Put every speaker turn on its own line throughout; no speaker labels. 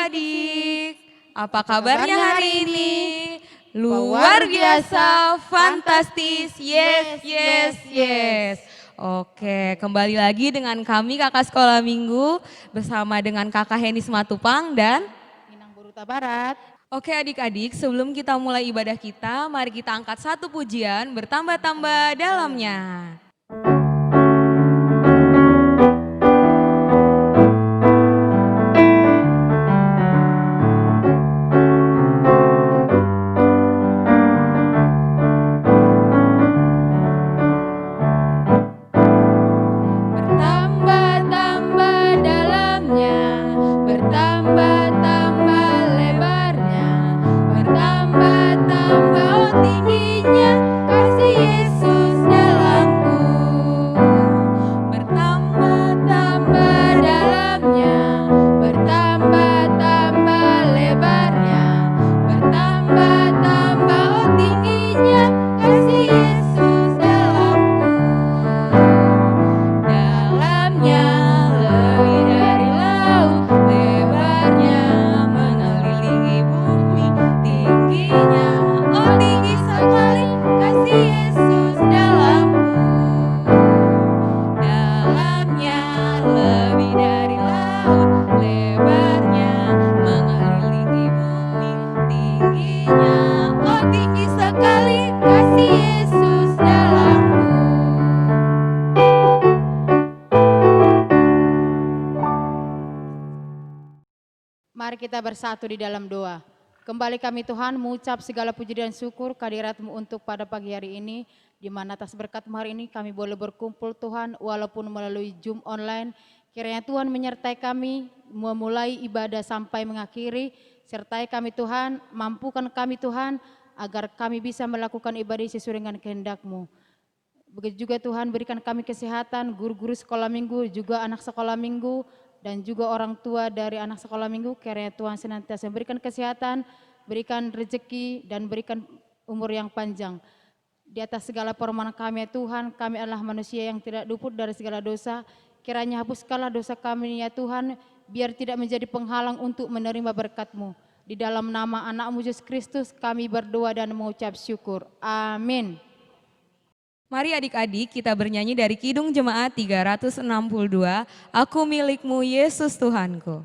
adik-adik, apa kabarnya hari ini? Luar biasa, fantastis, yes, yes, yes. Oke, kembali lagi dengan kami Kakak Sekolah Minggu bersama dengan Kakak Henis Matupang dan
Minang Boruta Barat.
Oke adik-adik, sebelum kita mulai ibadah kita, mari kita angkat satu pujian bertambah-tambah dalamnya.
Mari kita bersatu di dalam doa. Kembali kami Tuhan mengucap segala puji dan syukur kehadirat-Mu untuk pada pagi hari ini, di mana atas berkat-Mu hari ini kami boleh berkumpul Tuhan walaupun melalui Zoom online. Kiranya Tuhan menyertai kami memulai ibadah sampai mengakhiri, sertai kami Tuhan, mampukan kami Tuhan agar kami bisa melakukan ibadah sesuai dengan kehendak-Mu. Begitu juga Tuhan berikan kami kesehatan, guru-guru sekolah minggu, juga anak sekolah minggu, dan juga orang tua dari anak sekolah minggu. Kiranya Tuhan senantiasa berikan kesehatan, berikan rezeki, dan berikan umur yang panjang. Di atas segala permohonan kami ya Tuhan, kami adalah manusia yang tidak luput dari segala dosa. Kiranya hapuskanlah dosa kami ya Tuhan, biar tidak menjadi penghalang untuk menerima berkat-Mu. Di dalam nama anak-Mu Yesus Kristus kami berdoa dan mengucap syukur. Amin.
Mari adik-adik kita bernyanyi dari Kidung Jemaat 362, Aku milikmu Yesus Tuhanku.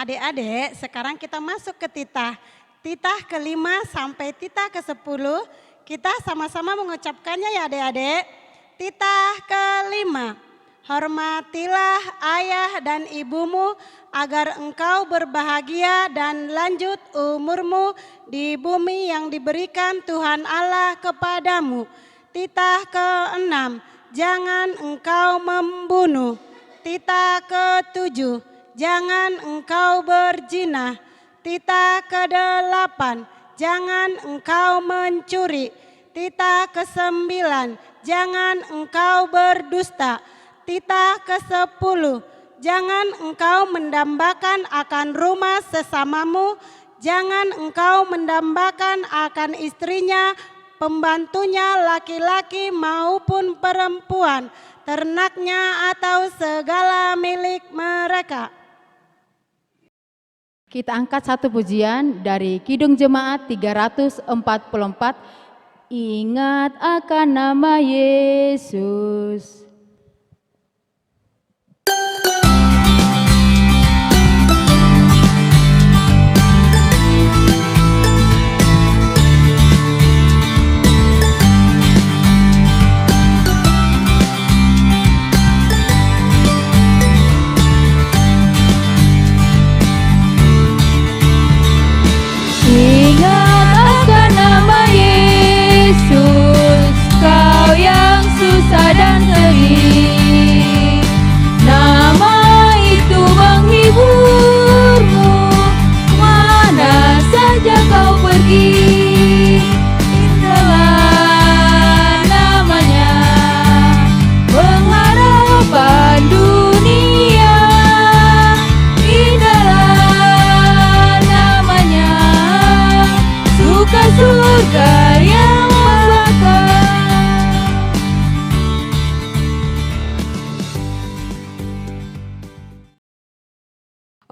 Adik-adik, sekarang kita masuk ke titah. Titah ke-5 sampai titah ke-10. Kita sama-sama mengucapkannya ya adik-adik. Titah ke-5. Hormatilah ayah dan ibumu agar engkau berbahagia dan lanjut umurmu di bumi yang diberikan Tuhan Allah kepadamu. Titah ke-6. Jangan engkau membunuh. Titah ke-7. Jangan engkau berzina. Titah ke-8, jangan engkau mencuri. Titah ke-9, jangan engkau berdusta. Titah ke-10, jangan engkau mendambakan akan rumah sesamamu. Jangan engkau mendambakan akan istrinya, pembantunya laki-laki maupun perempuan, ternaknya atau segala milik mereka.
Kita angkat satu pujian dari Kidung Jemaat 344. Ingat akan nama Yesus.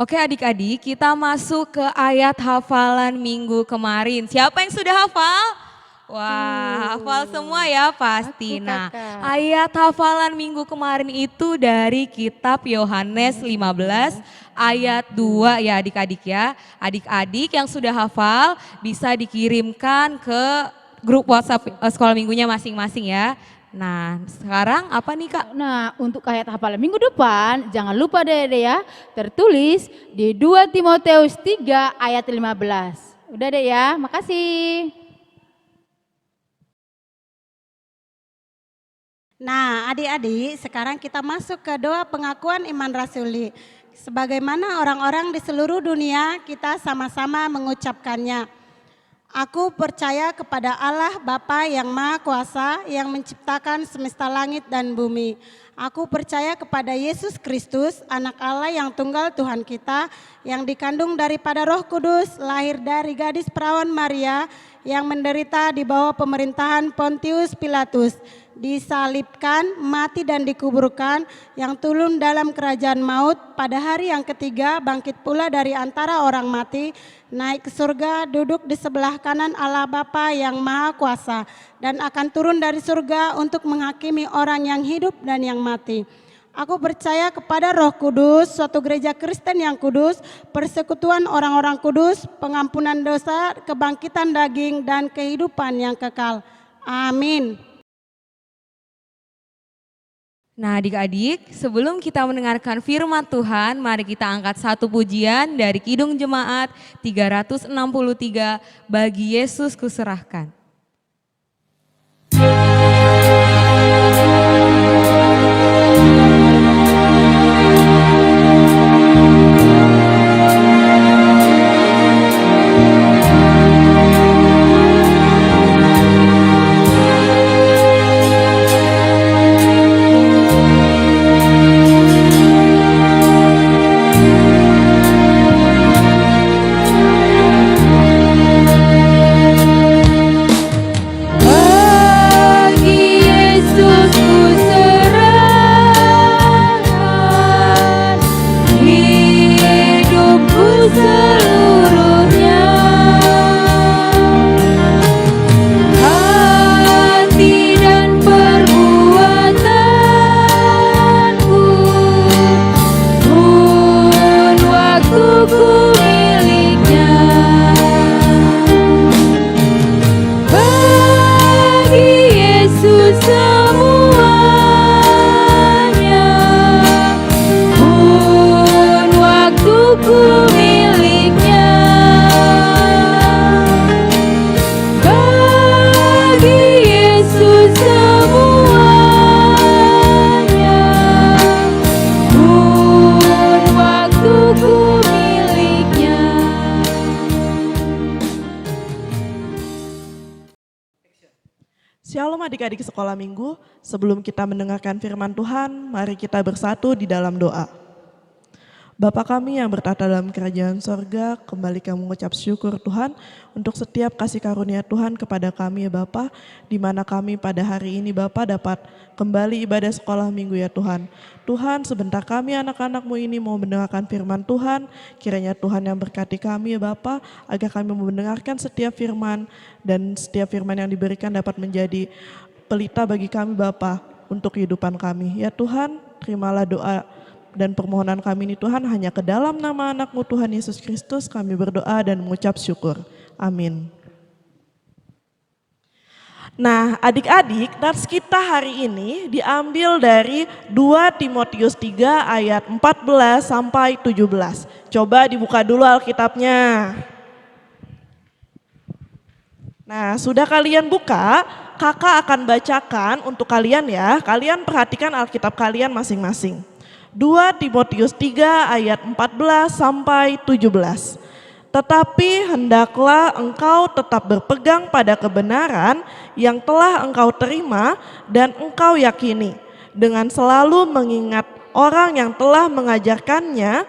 Oke adik-adik, kita masuk ke ayat hafalan minggu kemarin. Siapa yang sudah hafal? Wah, hafal semua ya pasti.
Aku,
Nah,
Kakak.
ayat hafalan minggu kemarin itu dari kitab Yohanes 15 ayat 2 ya adik-adik ya. Adik-adik yang sudah hafal bisa dikirimkan ke grup WhatsApp sekolah minggunya masing-masing ya. Nah, sekarang apa nih Kak?
Nah, untuk ayat hafalan minggu depan, jangan lupa deh ya, tertulis di 2 Timotius 3 ayat 15. Udah deh ya, makasih.
Nah, adik-adik, sekarang kita masuk ke doa pengakuan iman rasuli. Sebagaimana orang-orang di seluruh dunia, kita sama-sama mengucapkannya. Aku percaya kepada Allah Bapa yang Maha Kuasa yang menciptakan semesta langit dan bumi. Aku percaya kepada Yesus Kristus, anak Allah yang tunggal Tuhan kita, yang dikandung daripada Roh Kudus, lahir dari gadis perawan Maria, yang menderita di bawah pemerintahan Pontius Pilatus, disalibkan, mati dan dikuburkan, yang turun dalam kerajaan maut, pada hari yang ketiga bangkit pula dari antara orang mati, naik ke surga, duduk di sebelah kanan Allah Bapa yang Maha Kuasa, dan akan turun dari surga untuk menghakimi orang yang hidup dan yang mati. Aku percaya kepada Roh Kudus, suatu gereja Kristen yang kudus, persekutuan orang-orang kudus, pengampunan dosa, kebangkitan daging, dan kehidupan yang kekal. Amin.
Nah adik-adik, sebelum kita mendengarkan firman Tuhan, mari kita angkat satu pujian dari Kidung Jemaat 363, Bagi Yesus Kuserahkan.
Shalom adik-adik sekolah minggu, sebelum kita mendengarkan firman Tuhan, mari kita bersatu di dalam doa. Bapa kami yang bertata dalam kerajaan sorga, kembali kami mengucap syukur Tuhan untuk setiap kasih karunia Tuhan kepada kami ya Bapa, di mana kami pada hari ini Bapa dapat kembali ibadah sekolah minggu ya Tuhan. Tuhan, sebentar kami anak-anak-Mu ini mau mendengarkan firman Tuhan, kiranya Tuhan yang berkati kami ya Bapa, agar kami mau mendengarkan setiap firman dan setiap firman yang diberikan dapat menjadi pelita bagi kami Bapa untuk kehidupan kami. Ya Tuhan, terimalah doa dan permohonan kami ini Tuhan, hanya ke dalam nama anak-Mu Tuhan Yesus Kristus kami berdoa dan mengucap syukur. Amin. Nah adik-adik, nats kita hari ini diambil dari 2 Timotius 3 ayat 14 sampai 17. Coba dibuka dulu Alkitabnya. Nah sudah kalian buka, kakak akan bacakan untuk kalian ya. Kalian perhatikan Alkitab kalian masing-masing. 2 Timotius 3 ayat 14 sampai 17. Tetapi hendaklah engkau tetap berpegang pada kebenaran yang telah engkau terima dan engkau yakini, dengan selalu mengingat orang yang telah mengajarkannya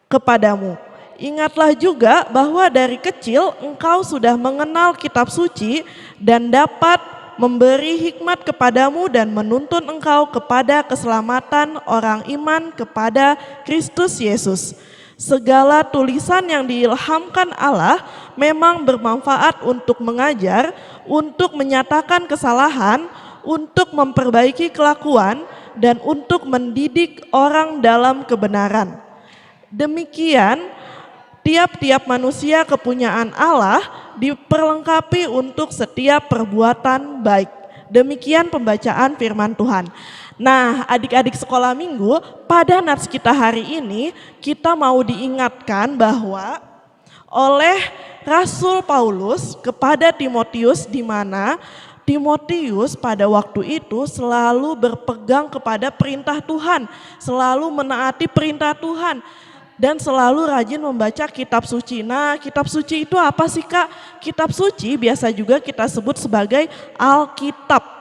kepadamu. Ingatlah juga bahwa dari kecil engkau sudah mengenal kitab suci dan dapat memberi hikmat kepadamu dan menuntun engkau kepada keselamatan orang iman kepada Kristus Yesus. Segala tulisan yang diilhamkan Allah memang bermanfaat untuk mengajar, untuk menyatakan kesalahan, untuk memperbaiki kelakuan, dan untuk mendidik orang dalam kebenaran. Demikian, tiap-tiap manusia kepunyaan Allah diperlengkapi untuk setiap perbuatan baik. Demikian pembacaan firman Tuhan. Nah, adik-adik sekolah minggu, pada nats kita hari ini kita mau diingatkan bahwa oleh Rasul Paulus kepada Timotius, di mana Timotius pada waktu itu selalu berpegang kepada perintah Tuhan, selalu menaati perintah Tuhan, dan selalu rajin membaca kitab suci. Nah, kitab suci itu apa sih, Kak? Kitab suci biasa juga kita sebut sebagai Alkitab.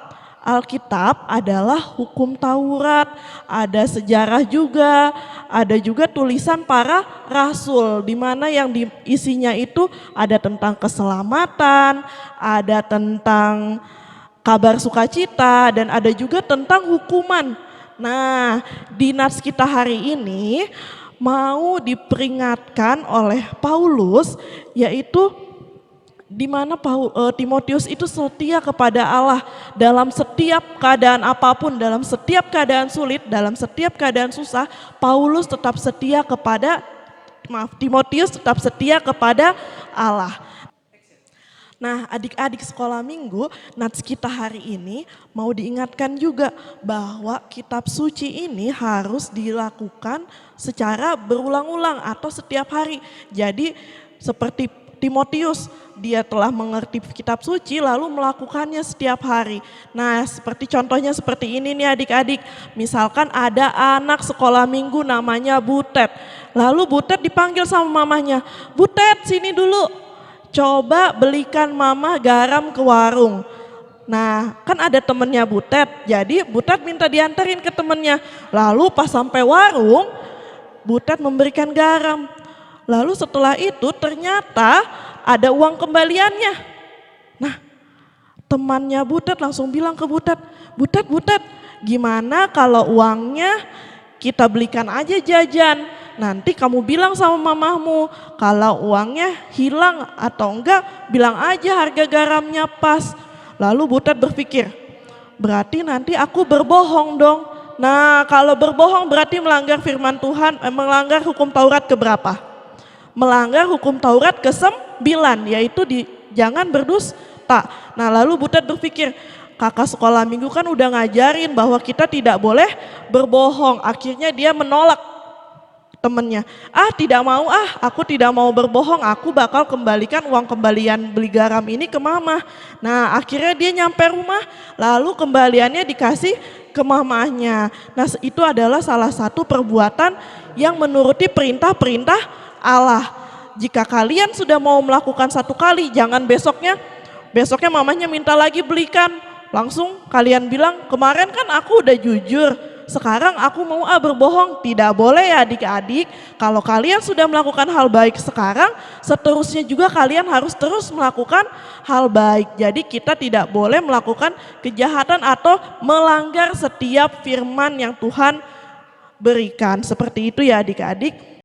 Alkitab adalah hukum Taurat, ada sejarah juga, ada juga tulisan para rasul, di mana yang isinya itu ada tentang keselamatan, ada tentang kabar sukacita, dan ada juga tentang hukuman. Nah, di nats kita hari ini mau diperingatkan oleh Paulus, yaitu di mana Timotius itu setia kepada Allah dalam setiap keadaan apapun, dalam setiap keadaan sulit, dalam setiap keadaan susah, Timotius tetap setia kepada Allah. Nah, adik-adik sekolah minggu, nats kita hari ini mau diingatkan juga bahwa kitab suci ini harus dilakukan secara berulang-ulang atau setiap hari. Jadi seperti Timotius, dia telah mengerti kitab suci lalu melakukannya setiap hari. Nah, seperti contohnya seperti ini nih adik-adik. Misalkan ada anak sekolah minggu namanya Butet. Lalu Butet dipanggil sama mamanya, "Butet, sini dulu. Coba belikan mama garam ke warung." Nah, kan ada temennya Butet, jadi Butet minta diantarin ke temennya. Lalu pas sampai warung, Butet memberikan garam. Lalu setelah itu ternyata ada uang kembaliannya. Nah, temannya Butet langsung bilang ke Butet, Butet, gimana kalau uangnya kita belikan aja jajan? Nanti kamu bilang sama mamahmu, kalau uangnya hilang atau enggak, bilang aja harga garamnya pas." Lalu Butet berpikir, berarti nanti aku berbohong dong. Nah, kalau berbohong berarti melanggar firman Tuhan, melanggar hukum Taurat keberapa? Melanggar hukum Taurat ke-9, yaitu jangan berdusta. Nah, lalu Butet berpikir, kakak sekolah minggu kan udah ngajarin bahwa kita tidak boleh berbohong. Akhirnya dia menolak temennya. Tidak mau, aku tidak mau berbohong, aku bakal kembalikan uang kembalian beli garam ini ke mama. Nah, akhirnya dia nyampe rumah, lalu kembaliannya dikasih ke mamahnya. Nah, itu adalah salah satu perbuatan yang menuruti perintah-perintah Allah. Jika kalian sudah mau melakukan satu kali, jangan besoknya mamanya minta lagi belikan. Langsung kalian bilang, kemarin kan aku udah jujur, sekarang aku mau berbohong. Tidak boleh ya adik-adik. Kalau kalian sudah melakukan hal baik sekarang, seterusnya juga kalian harus terus melakukan hal baik. Jadi kita tidak boleh melakukan kejahatan atau melanggar setiap firman yang Tuhan berikan. Seperti itu ya adik-adik.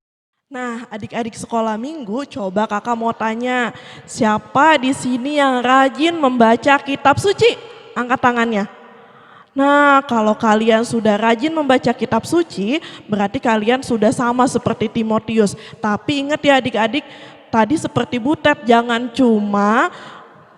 Nah, adik-adik sekolah minggu, coba kakak mau tanya, siapa di sini yang rajin membaca kitab suci? Angkat tangannya. Nah, kalau kalian sudah rajin membaca kitab suci, berarti kalian sudah sama seperti Timotius. Tapi ingat ya adik-adik, tadi seperti Butet, jangan cuma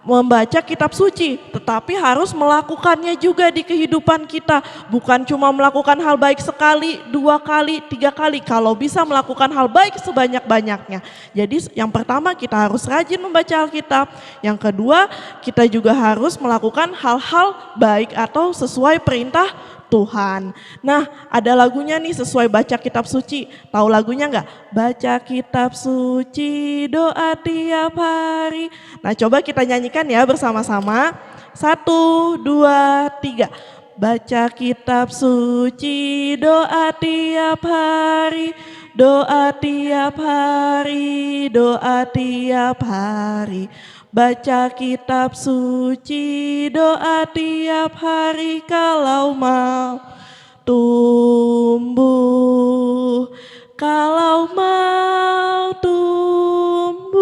membaca kitab suci, tetapi harus melakukannya juga di kehidupan kita. Bukan cuma melakukan hal baik sekali, 2 kali, 3 kali. Kalau bisa melakukan hal baik sebanyak-banyaknya. Jadi yang pertama kita harus rajin membaca Alkitab. Yang kedua kita juga harus melakukan hal-hal baik atau sesuai perintah Tuhan. Nah, ada lagunya nih sesuai baca kitab suci. Tahu lagunya enggak? Baca kitab suci, doa tiap hari. Nah, coba kita nyanyikan ya bersama-sama. 1, 2, 3. Baca kitab suci, doa tiap hari. Doa tiap hari, doa tiap hari. Baca kitab suci, doa tiap hari kalau mau tumbuh. Kalau mau tumbuh,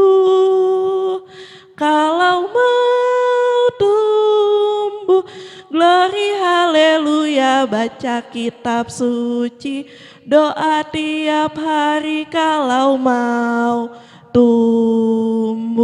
kalau mau tumbuh, glory haleluya, baca kitab suci, doa tiap hari kalau mau tumbuh.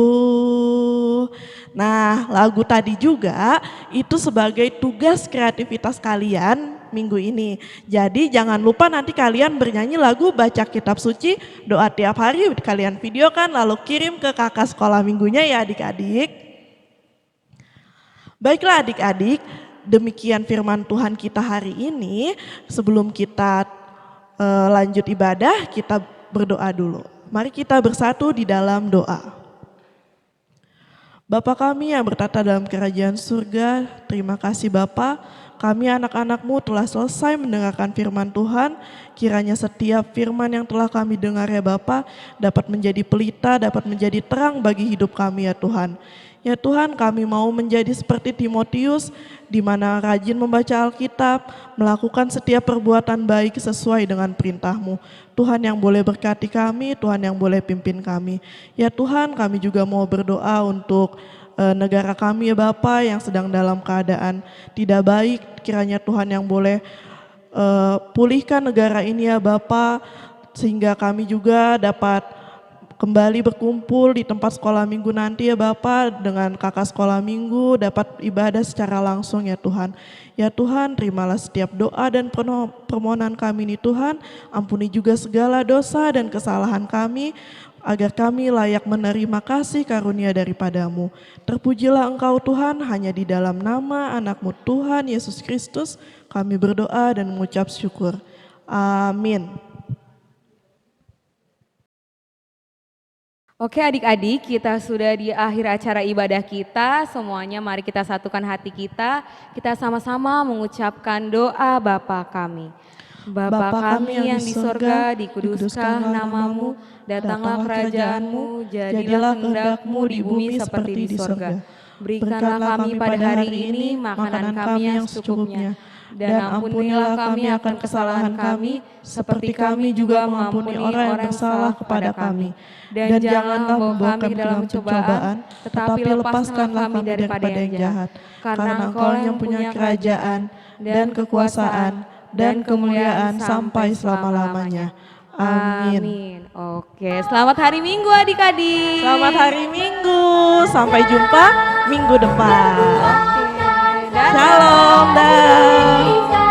Nah, lagu tadi juga itu sebagai tugas kreativitas kalian minggu ini. Jadi jangan lupa nanti kalian bernyanyi lagu baca kitab suci, doa tiap hari, kalian videokan lalu kirim ke kakak sekolah minggunya ya adik-adik. Baiklah adik-adik, demikian firman Tuhan kita hari ini. Sebelum kita lanjut ibadah, kita berdoa dulu. Mari kita bersatu di dalam doa. Bapa kami yang bertata dalam kerajaan surga, terima kasih Bapa, kami anak-anak-Mu telah selesai mendengarkan firman Tuhan. Kiranya setiap firman yang telah kami dengar ya Bapa, dapat menjadi pelita, dapat menjadi terang bagi hidup kami ya Tuhan. Ya Tuhan, kami mau menjadi seperti Timotius, di mana rajin membaca Alkitab, melakukan setiap perbuatan baik sesuai dengan perintah-Mu. Tuhan yang boleh berkati kami, Tuhan yang boleh pimpin kami. Ya Tuhan, kami juga mau berdoa untuk negara kami ya Bapa yang sedang dalam keadaan tidak baik. Kiranya Tuhan yang boleh pulihkan negara ini ya Bapa, sehingga kami juga dapat kembali berkumpul di tempat sekolah minggu nanti ya Bapak, dengan kakak sekolah minggu dapat ibadah secara langsung ya Tuhan. Ya Tuhan, terimalah setiap doa dan permohonan kami ini Tuhan. Ampuni juga segala dosa dan kesalahan kami, agar kami layak menerima kasih karunia daripada-Mu. Terpujilah Engkau Tuhan, hanya di dalam nama anak-Mu Tuhan Yesus Kristus kami berdoa dan mengucap syukur. Amin.
Oke adik-adik, kita sudah di akhir acara ibadah kita. Semuanya mari kita satukan hati kita. Kita sama-sama mengucapkan doa Bapa kami. Bapa kami yang di sorga, dikuduskan namamu, datanglah kerajaan-Mu, jadilah kehendak-Mu di bumi seperti di sorga. Berikanlah kami pada hari ini makanan kami yang secukupnya. Dan ampunilah kami akan kesalahan kami, seperti kami juga mengampuni orang yang bersalah kepada kami. Dan janganlah membawa kami dalam pencobaan, tetapi lepaskanlah kami daripada yang jahat. Karena Engkau yang punya kerajaan, dan kekuasaan, dan kemuliaan sampai selama-lamanya. Amin. Oke, selamat hari Minggu adik-adik.
Selamat hari Minggu, sampai jumpa minggu depan.
Oke, dadah.
Shalom, dah.